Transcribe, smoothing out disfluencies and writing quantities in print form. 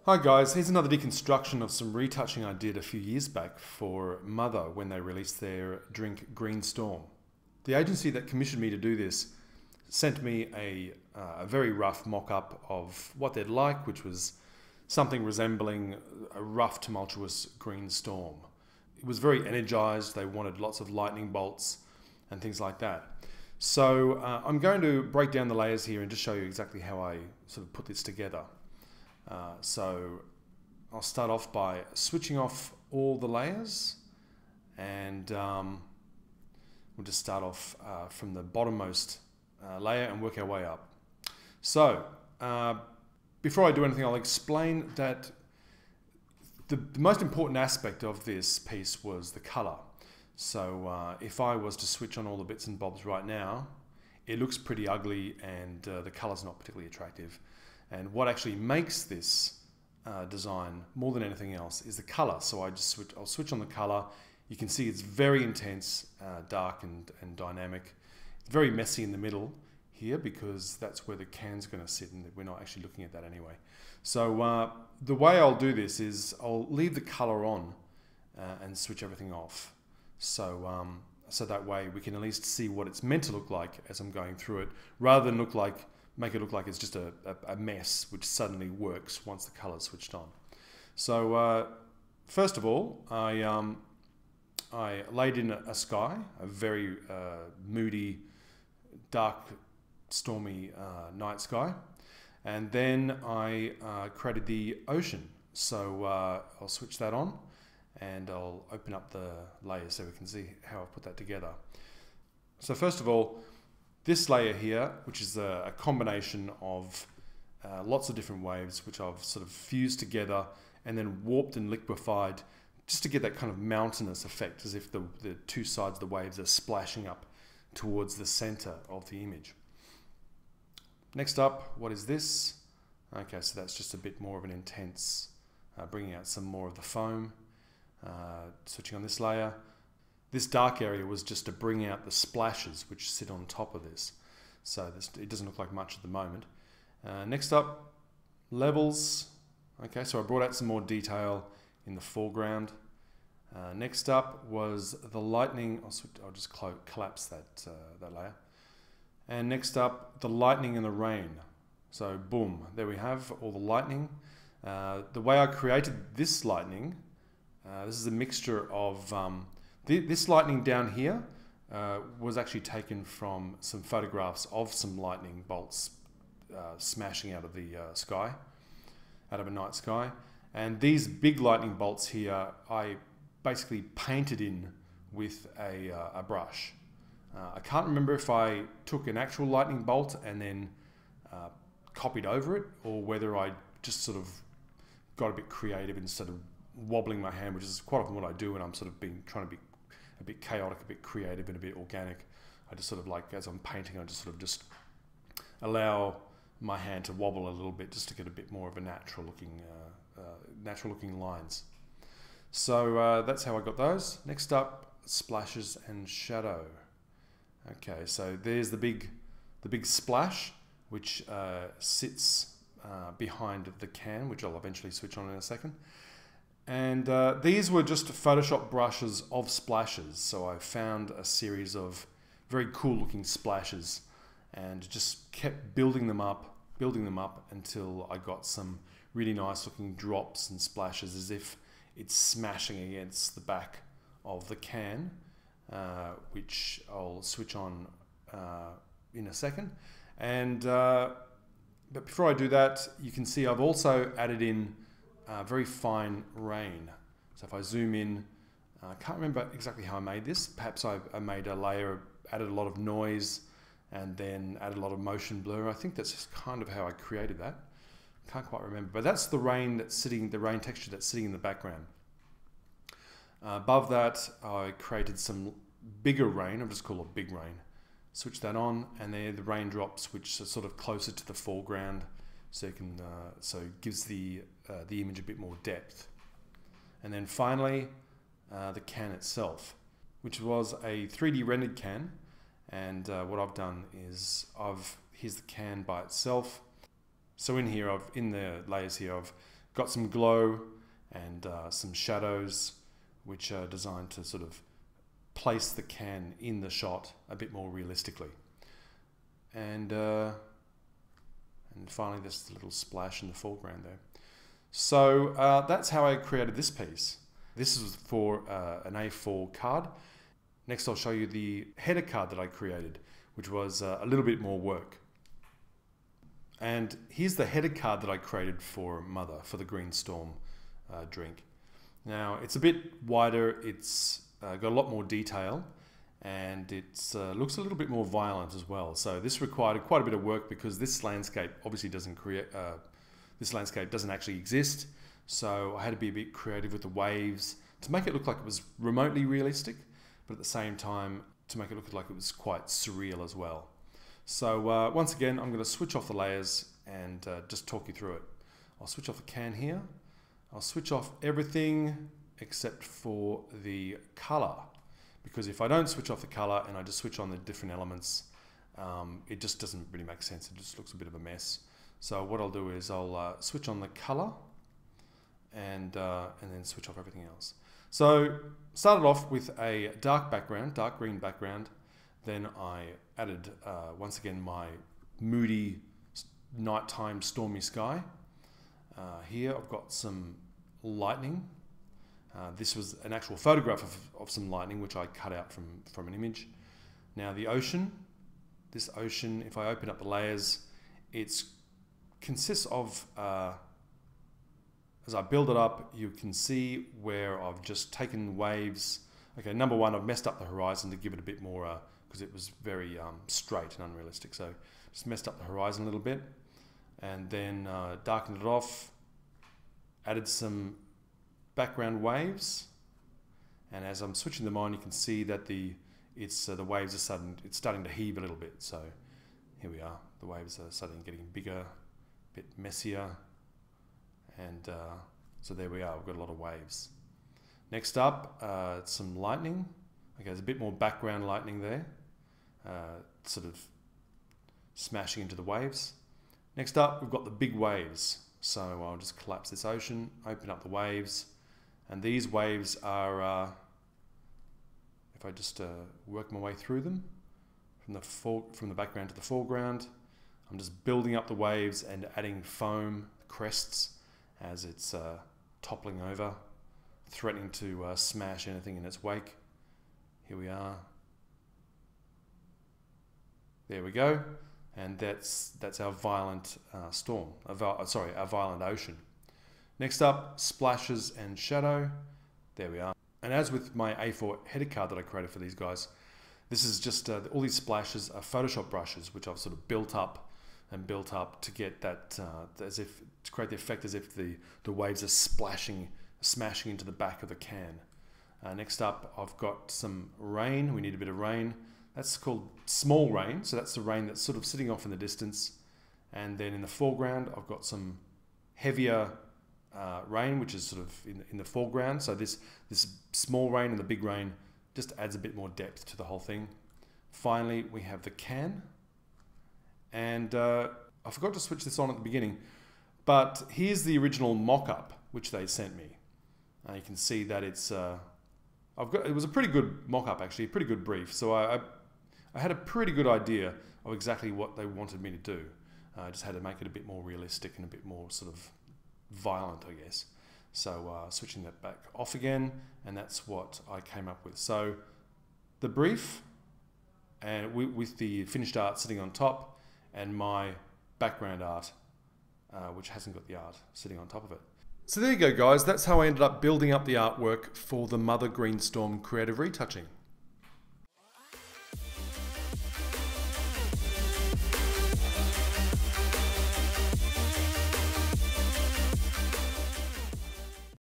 Hi guys, here's another deconstruction of some retouching I did a few years back for Mother when they released their drink Green Storm. The agency that commissioned me to do this sent me a very rough mock-up of what they'd like, which was something resembling a rough, tumultuous green storm. It was very energized. They wanted lots of lightning bolts and things like that. So I'm going to break down the layers here and just show you exactly how I sort of put this together. So I'll start off by switching off all the layers, and we'll just start off from the bottommost layer and work our way up. So before I do anything, I'll explain that the most important aspect of this piece was the color. So if I was to switch on all the bits and bobs right now, it looks pretty ugly and the color's not particularly attractive. And what actually makes this design more than anything else is the color. So I'll switch on the color. You can see it's very intense, dark and dynamic. It's very messy in the middle here because that's where the can's going to sit, and we're not actually looking at that anyway. So the way I'll do this is I'll leave the color on and switch everything off. So so that way we can at least see what it's meant to look like as I'm going through it, rather than make it look like it's just a mess which suddenly works once the color's switched on. So first of all, I laid in a sky, a very moody, dark, stormy night sky, and then I created the ocean. So I'll switch that on and I'll open up the layers so we can see how I've put that together. So first of all, this layer here, which is a combination of lots of different waves, which I've sort of fused together and then warped and liquefied just to get that kind of mountainous effect, as if the two sides of the waves are splashing up towards the center of the image. Next up, what is this? Okay, so that's just a bit more of an intense, bringing out some more of the foam. Switching on this layer. This dark area was just to bring out the splashes which sit on top of this. So it doesn't look like much at the moment. Next up, levels. Okay, so I brought out some more detail in the foreground. Next up was the lightning. I'll just collapse that layer. And next up, the lightning and the rain. So boom, there we have all the lightning. The way I created this lightning, this is a mixture of this lightning down here was actually taken from some photographs of some lightning bolts smashing out of the sky, out of a night sky. And these big lightning bolts here, I basically painted in with a brush. I can't remember if I took an actual lightning bolt and then copied over it, or whether I just sort of got a bit creative instead of wobbling my hand, which is quite often what I do when I'm sort of trying to be a bit chaotic, a bit creative, and a bit organic. I just sort of as I'm painting, I just allow my hand to wobble a little bit just to get a bit more of a natural looking lines. So that's how I got those. Next up, splashes and shadow. Okay, so there's the big splash which sits behind the can, which I'll eventually switch on in a second. And these were just Photoshop brushes of splashes. So I found a series of very cool looking splashes and just kept building them up until I got some really nice looking drops and splashes, as if it's smashing against the back of the can, which I'll switch on in a second. And but before I do that, you can see I've also added in very fine rain. So if I zoom in, I can't remember exactly how I made this. Perhaps I made a layer, added a lot of noise, and then added a lot of motion blur. I think that's just kind of how I created that. Can't quite remember, but that's the rain the rain texture that's sitting in the background. Above that, I created some bigger rain. I'll just call it big rain. Switch that on, and there the raindrops, which are sort of closer to the foreground. So you can, so it gives the image a bit more depth. And then finally, the can itself, which was a 3D rendered can. And what I've done is here's the can by itself. So in here, in the layers here, I've got some glow and some shadows, which are designed to sort of place the can in the shot a bit more realistically. And finally, this little splash in the foreground there. So that's how I created this piece. This is for an A4 card. Next, I'll show you the header card that I created, which was a little bit more work. And here's the header card that I created for Mother, for the Green Storm drink. Now, it's a bit wider, it's got a lot more detail, and it looks a little bit more violent as well. So this required quite a bit of work because this landscape obviously doesn't actually exist. So I had to be a bit creative with the waves to make it look like it was remotely realistic, but at the same time to make it look like it was quite surreal as well. So once again, I'm going to switch off the layers and just talk you through it. I'll switch off the can here. I'll switch off everything except for the color, because if I don't switch off the color and I just switch on the different elements, it just doesn't really make sense. It just looks a bit of a mess. So what I'll do is I'll switch on the color and then switch off everything else. So started off with a dark background, dark green background. Then I added once again my moody nighttime stormy sky. Here I've got some lightning. This was an actual photograph of some lightning which I cut out from an image. Now the ocean, this ocean, if I open up the layers, it consists of, as I build it up, you can see where I've just taken waves. Okay, number one, I've messed up the horizon to give it a bit more, because it was very straight and unrealistic. So just messed up the horizon a little bit, and then darkened it off, added some background waves, and as I'm switching them on, you can see that the waves are starting to heave a little bit. So here we are, the waves are starting getting bigger, a bit messier, and so there we are, we've got a lot of waves. Next up, some lightning. Okay, there's a bit more background lightning there, sort of smashing into the waves. Next up, we've got the big waves. So I'll just collapse this ocean, open up the waves, and these waves are, if I just work my way through them, from the background to the foreground, I'm just building up the waves and adding foam, crests, as it's toppling over, threatening to smash anything in its wake. Here we are. There we go. And that's our violent storm, our violent ocean. Next up, splashes and shadow. There we are. And as with my A4 header card that I created for these guys, this is just, all these splashes are Photoshop brushes, which I've sort of built up to get that, to create the effect as if the waves are smashing into the back of the can. Next up, I've got some rain. We need a bit of rain. That's called small rain. So that's the rain that's sort of sitting off in the distance. And then in the foreground, I've got some heavier rain, which is sort of in the foreground. So this small rain and the big rain just adds a bit more depth to the whole thing. Finally, we have the can. And I forgot to switch this on at the beginning, but here's the original mock-up which they sent me. You can see that it's it was a pretty good mock-up, actually, a pretty good brief. So I had a pretty good idea of exactly what they wanted me to do. I just had to make it a bit more realistic and a bit more sort of violent, I guess. So switching that back off again, and that's what I came up with. So the brief, and with the finished art sitting on top, and my background art, which hasn't got the art sitting on top of it. So there you go, guys. That's how I ended up building up the artwork for the Mother Green Storm creative retouching.